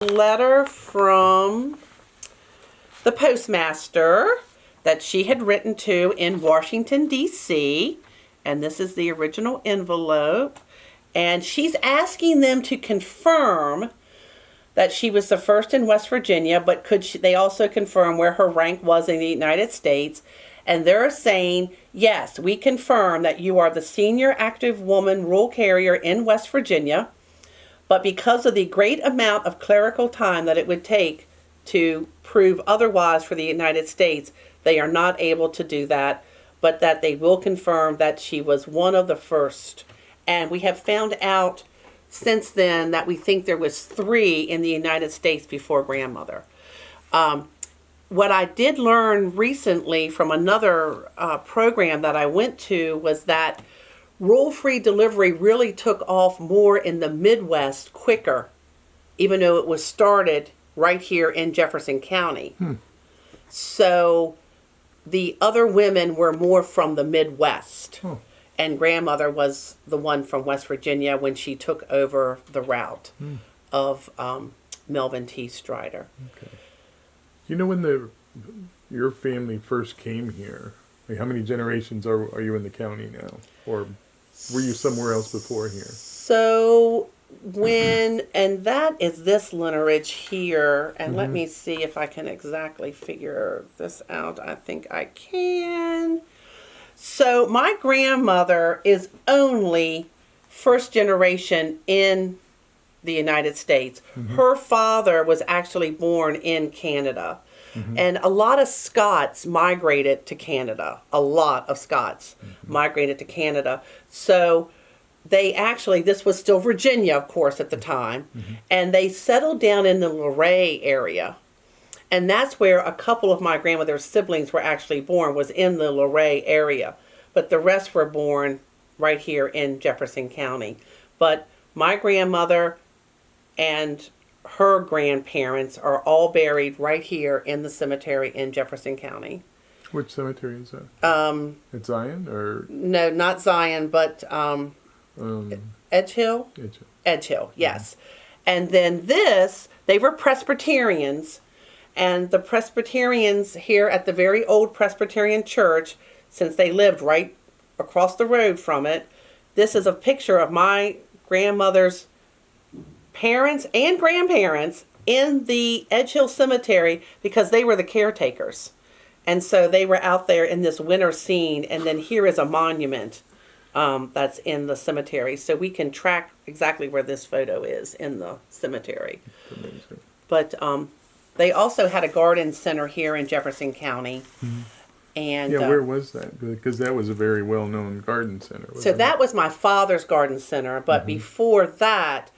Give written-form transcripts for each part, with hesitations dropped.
Letter from the postmaster that she had written to in Washington, D.C., and this is the original envelope, and she's asking them to confirm that she was the first in West Virginia, but they also confirm where her rank was in the United States, and they're saying, yes, we confirm that you are the senior active woman rule carrier in West Virginia, but because of the great amount of clerical time that it would take to prove otherwise for the United States, they are not able to do that, but that they will confirm that she was one of the first. And we have found out since then that we think there was 3 in the United States before grandmother. What I did learn recently from another program that I went to was that rural-free delivery really took off more in the Midwest quicker, even though it was started right here in Jefferson County. So the other women were more from the Midwest. And grandmother was the one from West Virginia when she took over the route of Melvin T. Strider. Okay. You know, when your family first came here, like how many generations are you in the county now? Or were you somewhere else before here? So and that is this lineage here, and let me see if I can exactly figure this out. I think I can. So my grandmother is only first generation in the United States. Her father was actually born in Canada. And a lot of Scots migrated to Canada. A lot of Scots migrated to Canada. So they actually, this was still Virginia, of course, at the time. And they settled down in the Luray area. And that's where a couple of my grandmother's siblings were actually born, was in the Luray area. But the rest were born right here in Jefferson County. But my grandmother and her grandparents are all buried right here in the cemetery in Jefferson County. Which cemetery is that? At Zion or? No, not Zion, but Edge Hill? Edge Hill, yes. And then they were Presbyterians. And the Presbyterians here at the very old Presbyterian church, since they lived right across the road from it, this is a picture of my grandmother's parents and grandparents in the Edge Hill Cemetery because they were the caretakers. And so they were out there in this winter scene, and then here is a monument that's in the cemetery. So we can track exactly where this photo is in the cemetery. Amazing. But they also had a garden center here in Jefferson County. And where was that? Because that was a very well-known garden center. So that was my father's garden center, but before that,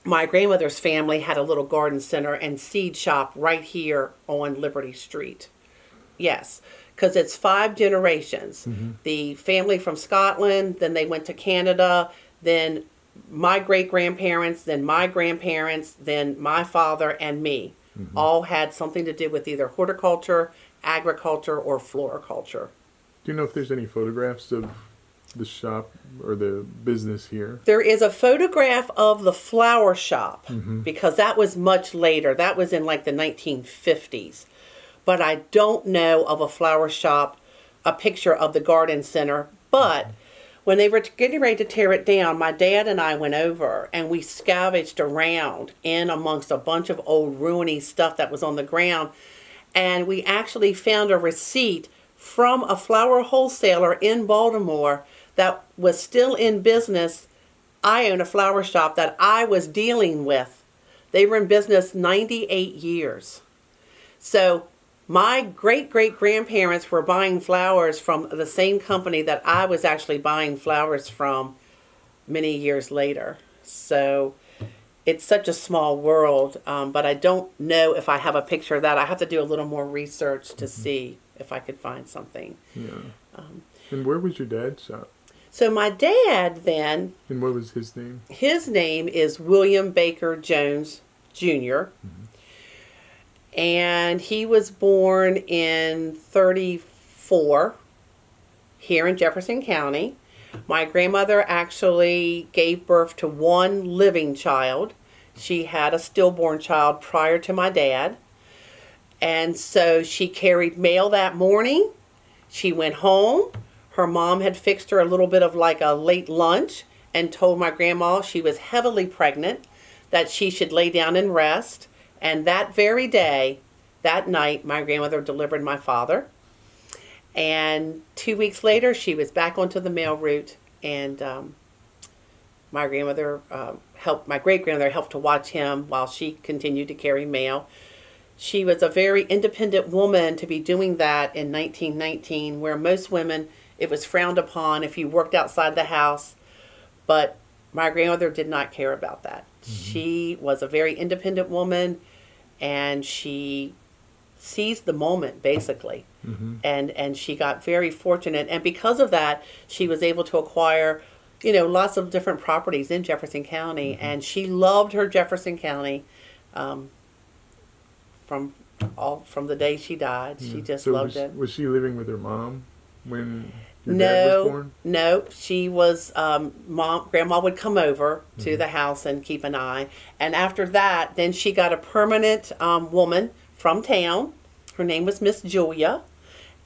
my grandmother's family had a little garden center and seed shop right here on Liberty Street. Yes, because it's 5 generations. The family from Scotland, then they went to Canada, then my great-grandparents, then my grandparents, then my father and me. All had something to do with either horticulture, agriculture, or floriculture. Do you know if there's any photographs of the shop or the business here? There is a photograph of the flower shop because that was much later. That was in like the 1950s. But I don't know of a flower shop, a picture of the garden center. But when they were getting ready to tear it down, my dad and I went over and we scavenged around in amongst a bunch of old ruiny stuff that was on the ground. And we actually found a receipt from a flower wholesaler in Baltimore that was still in business. I own a flower shop that I was dealing with. They were in business 98 years. So my great-great-grandparents were buying flowers from the same company that I was actually buying flowers from many years later. So it's such a small world, but I don't know if I have a picture of that. I have to do a little more research to see if I could find something. Yeah. And where was your dad's shop? So my dad then... And what was his name? His name is William Baker Jones, Jr., and he was born in 1934 here in Jefferson County. My grandmother actually gave birth to one living child, She had a stillborn child prior to my dad. And so she carried mail that morning. She went home. Her mom had fixed her a little bit of like a late lunch and told my grandma she was heavily pregnant, that she should lay down and rest. And that very day, that night, my grandmother delivered my father. And 2 weeks later, she was back onto the mail route, and my grandmother my great-grandmother helped to watch him while she continued to carry mail. She was a very independent woman to be doing that in 1919, where most women, it was frowned upon if you worked outside the house. But my grandmother did not care about that. Mm-hmm. She was a very independent woman, and she seized the moment, basically. Mm-hmm. And she got very fortunate. And because of that, she was able to acquire, lots of different properties in Jefferson County. Mm-hmm. And she loved her Jefferson County from the day she died. Yeah. She just loved it. Was she living with her mom when your dad was born? No, she was, grandma would come over to mm-hmm. the house and keep an eye. And after that, then she got a permanent woman from town. Her name was Miss Julia.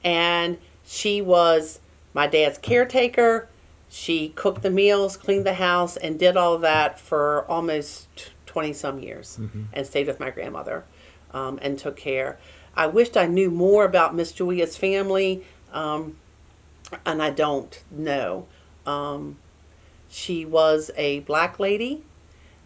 And she was my dad's caretaker. She cooked the meals, cleaned the house, and did all of that for almost 20-some years. Mm-hmm. And stayed with my grandmother and took care. I wished I knew more about Miss Julia's family, and I don't know. She was a black lady,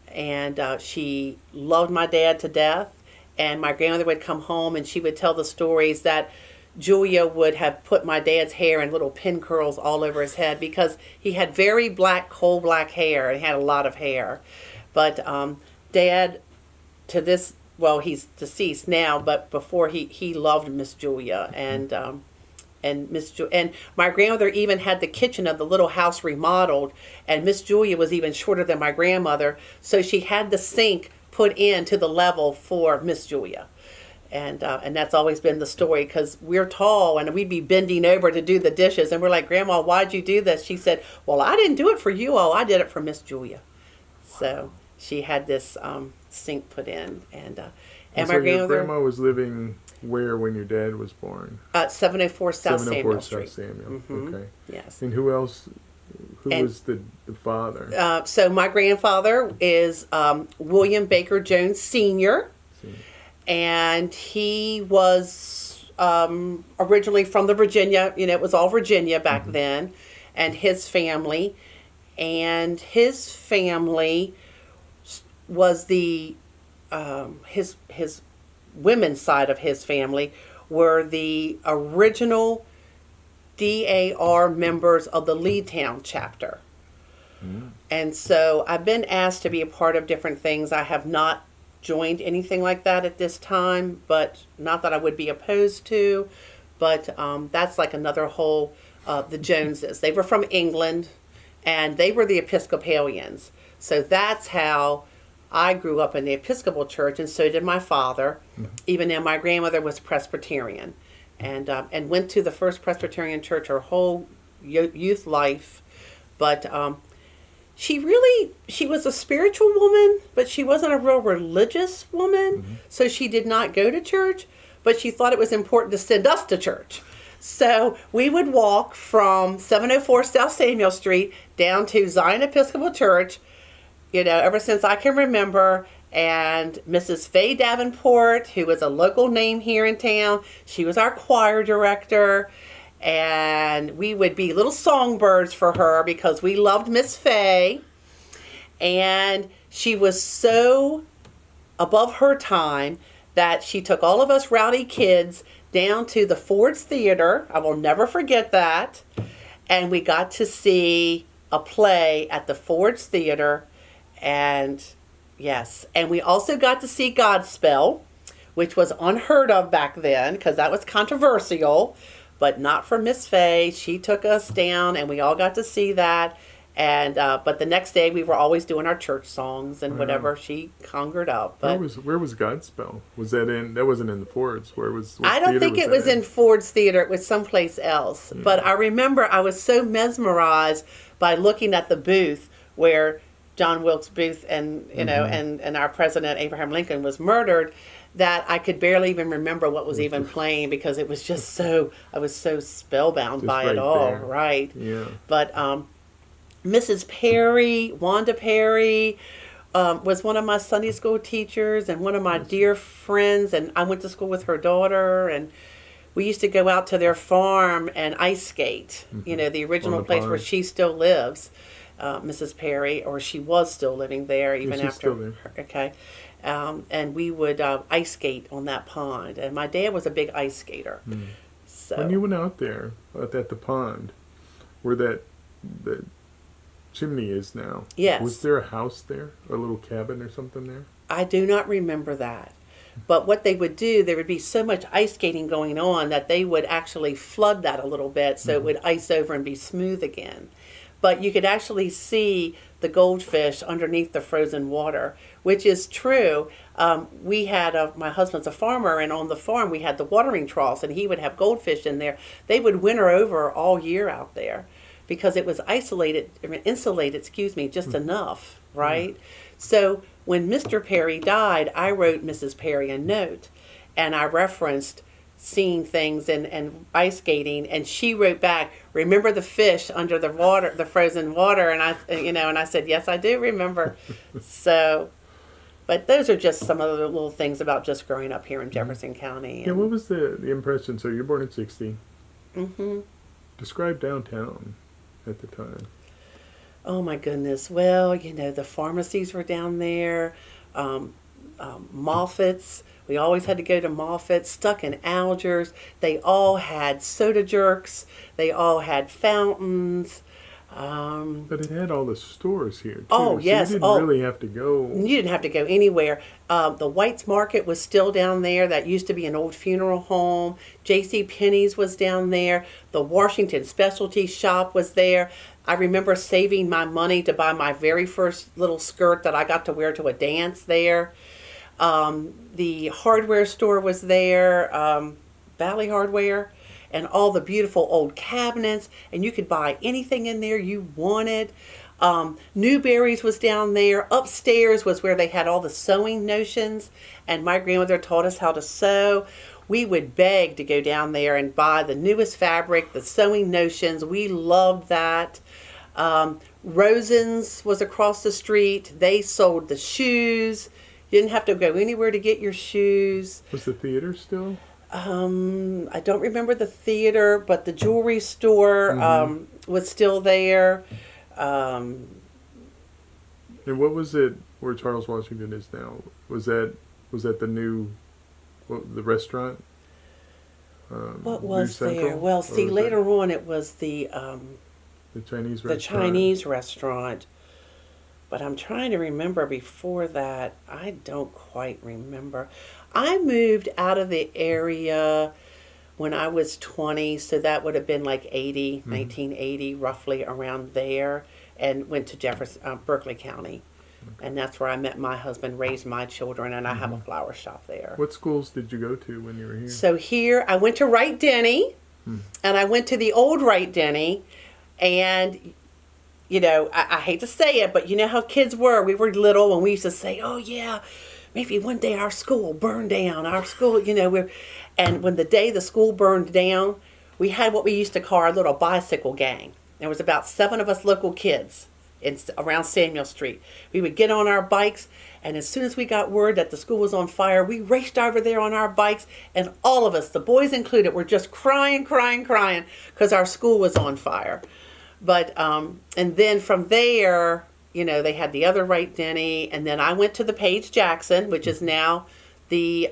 and she loved my dad to death. And my grandmother would come home, and she would tell the stories that Julia would have put my dad's hair in little pin curls all over his head, because he had very black, coal black hair, and he had a lot of hair. But Dad, he's deceased now, but before he loved Miss Julia, and my grandmother even had the kitchen of the little house remodeled, and Miss Julia was even shorter than my grandmother, so she had the sink put in to the level for Miss Julia. And that's always been the story, because we're tall and we'd be bending over to do the dishes, and we're like, Grandma, why'd you do this? She said, well, I didn't do it for you all, I did it for Miss Julia. So she had this sink put in, and so my grandmother. Your grandma was living where when your dad was born? 704 South Samuel Street. 704 South Samuel. Mm-hmm. Okay. Yes. And who else? Who was the father? So my grandfather is William Baker Jones Sr. And he was originally from the Virginia. It was all Virginia back mm-hmm. then, and his family. And his family was the his women's side of his family were the original DAR members of the Leetown chapter. Mm. And so I've been asked to be a part of different things. I have not joined anything like that at this time, but not that I would be opposed to, but that's like another whole, the Joneses. They were from England, and they were the Episcopalians. So that's how I grew up in the Episcopal Church, and so did my father, mm-hmm. even though my grandmother was Presbyterian. And went to the First Presbyterian Church her whole youth life. But she was a spiritual woman, but she wasn't a real religious woman. Mm-hmm. So she did not go to church, but she thought it was important to send us to church. So we would walk from 704 South Samuel Street down to Zion Episcopal Church, ever since I can remember. And Mrs. Faye Davenport, who was a local name here in town, she was our choir director. And we would be little songbirds for her because we loved Miss Faye. And she was so above her time that she took all of us rowdy kids down to the Ford's Theater. I will never forget that. And we got to see a play at the Ford's Theater. And yes, and we also got to see Godspell, which was unheard of back then because that was controversial, but not for Miss Faye. She took us down, and we all got to see that. And but the next day we were always doing our church songs and whatever she conjured up. But where was Godspell? Was that in? That wasn't in the Fords. Where was? I don't think it was in Ford's Theater. It was someplace else. Yeah. But I remember I was so mesmerized by looking at the booth where John Wilkes Booth and and our president Abraham Lincoln was murdered, that I could barely even remember what was even playing because it was just so, I was so spellbound Just by right it all, there. right? Yeah. But Mrs. Perry, Wanda Perry, was one of my Sunday school teachers and one of my dear friends, and I went to school with her daughter, and we used to go out to their farm and ice skate. You know, the original the place pond. where she still lives, Mrs. Perry, or she was still living there even she's after. still there. Okay, and we would ice skate on that pond, and my dad was a big ice skater. So When you went out there at the pond, where that chimney is now, Yes. was there a house there, a little cabin or something there? I do not remember that. But what they would do, there would be so much ice skating going on that they would actually flood that a little bit so it would ice over and be smooth again. But you could actually see the goldfish underneath the frozen water, which is true. We had, my husband's a farmer, and on the farm we had the watering troughs, and he would have goldfish in there. They would winter over all year out there because it was insulated, just enough, right? So when Mr. Perry died, I wrote Mrs. Perry a note, and I referenced seeing things and ice skating, and she wrote back, "Remember the fish under the water, the frozen water?" And I said, "Yes, I do remember." So, but those are just some of the little things about just growing up here in Jefferson County. Yeah, what was the impression? So you're born in 60. Mm-hmm. Describe downtown at the time. Oh my goodness. Well, the pharmacies were down there, Moffitt's. We always had to go to Moffitt's, Stuck in Algiers. They all had soda jerks. They all had fountains. But it had all the stores here, too. Oh, so yes. you didn't really have to go. You didn't have to go anywhere. The White's Market was still down there. That used to be an old funeral home. J.C. Penney's was down there. The Washington Specialty Shop was there. I remember saving my money to buy my very first little skirt that I got to wear to a dance there. The hardware store was there, Valley Hardware, and all the beautiful old cabinets, and you could buy anything in there you wanted. Newberry's was down there. Upstairs was where they had all the sewing notions, and my grandmother taught us how to sew. We would beg to go down there and buy the newest fabric, the sewing notions. We loved that. Rosen's was across the street. They sold the shoes. You didn't have to go anywhere to get your shoes. Was the theater still? I don't remember the theater, but the jewelry store was still there. And what was it where Charles Washington is now? Was that the new, the restaurant? What was New Central? there? Well, Or see, was later on it was the Chinese the restaurant. Chinese restaurant. But I'm trying to remember before that. I don't quite remember. I moved out of the area when I was 20, so that would have been like 1980, roughly around there, and went to Berkeley County. And that's where I met my husband, raised my children, and I have a flower shop there. What schools did you go to when you were here? So here, I went to Wright Denny, and I went to the old Wright Denny, and I hate to say it, but you know how kids were. We were little, and we used to say, "Oh yeah, maybe one day our school will burn down." Our school, and when the day the school burned down, we had what we used to call our little bicycle gang. There was about 7 of us local kids around Samuel Street. We would get on our bikes, and as soon as we got word that the school was on fire, we raced over there on our bikes, and all of us, the boys included, were just crying because our school was on fire. But and then from there, they had the other Wright Denny, and then I went to the Page Jackson, which is now the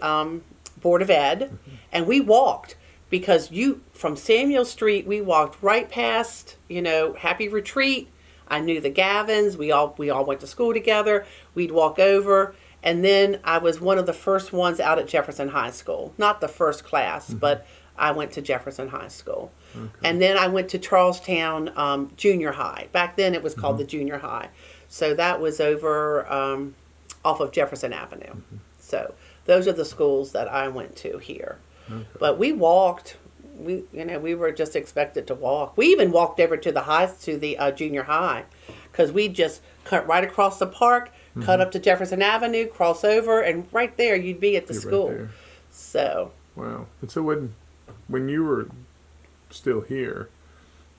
Board of Ed, and we walked because from Samuel Street we walked right past Happy Retreat. I knew the Gavins. We all went to school together. We'd walk over, and then I was one of the first ones out at Jefferson High School. Not the first class, but I went to Jefferson High School. Okay. And then I went to Charlestown Junior High. Back then it was called the Junior High. So that was over off of Jefferson Avenue. So those are the schools that I went to here. Okay. But we walked. We were just expected to walk. We even walked over to the junior high because we just cut right across the park, cut up to Jefferson Avenue, cross over, and right there you'd be at the You're school. Right there. So. Wow. And so when you were still here,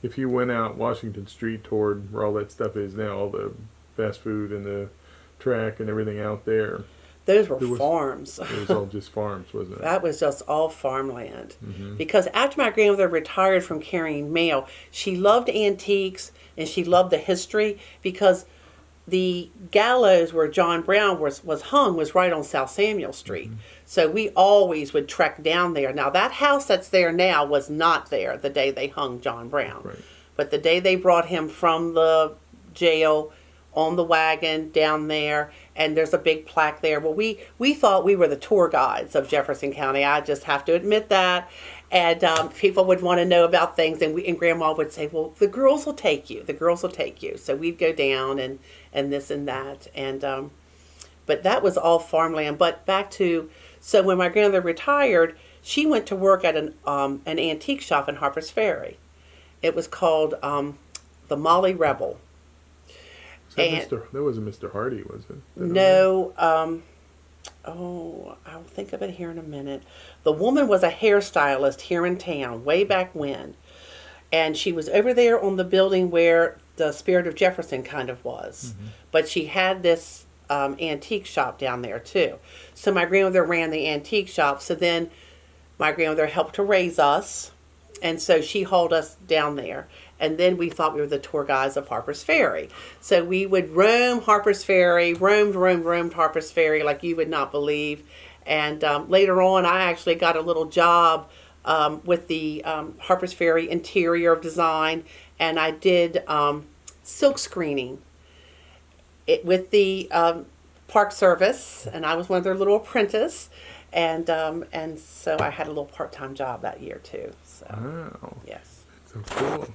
if you went out Washington Street toward where all that stuff is now, all the fast food and the track and everything out there, Those were farms. it was all just farms, wasn't it? That was just all farmland. Because after my grandmother retired from carrying mail, she loved antiques and she loved the history, because the gallows where John Brown was hung was right on South Samuel Street. So we always would trek down there. Now, that house that's there now was not there the day they hung John Brown. Right. But the day they brought him from the jail on the wagon down there, and there's a big plaque there. Well, we thought we were the tour guides of Jefferson County. I just have to admit that. And people would want to know about things, and Grandma would say, well, the girls will take you. The girls will take you. So we'd go down and this and that. And but that was all farmland. But back to, so when my grandmother retired, she went to work at an antique shop in Harper's Ferry. It was called the Molly Rebel. That wasn't Mr. Hardy, was it? No. I'll think of it here in a minute. The woman was a hairstylist here in town way back when. And she was over there on the building where the Spirit of Jefferson kind of was. But she had this antique shop down there too. So my grandmother ran the antique shop. So then my grandmother helped to raise us. And so she hauled us down there. And then we thought we were the tour guides of Harper's Ferry. So we would roam Harper's Ferry, roamed Harper's Ferry like you would not believe. And later on, I actually got a little job with the Harper's Ferry interior design. And I did silk screening with the Park Service. And I was one of their little apprentice. And so I had a little part-time job that year too. So, Wow. yes. So cool.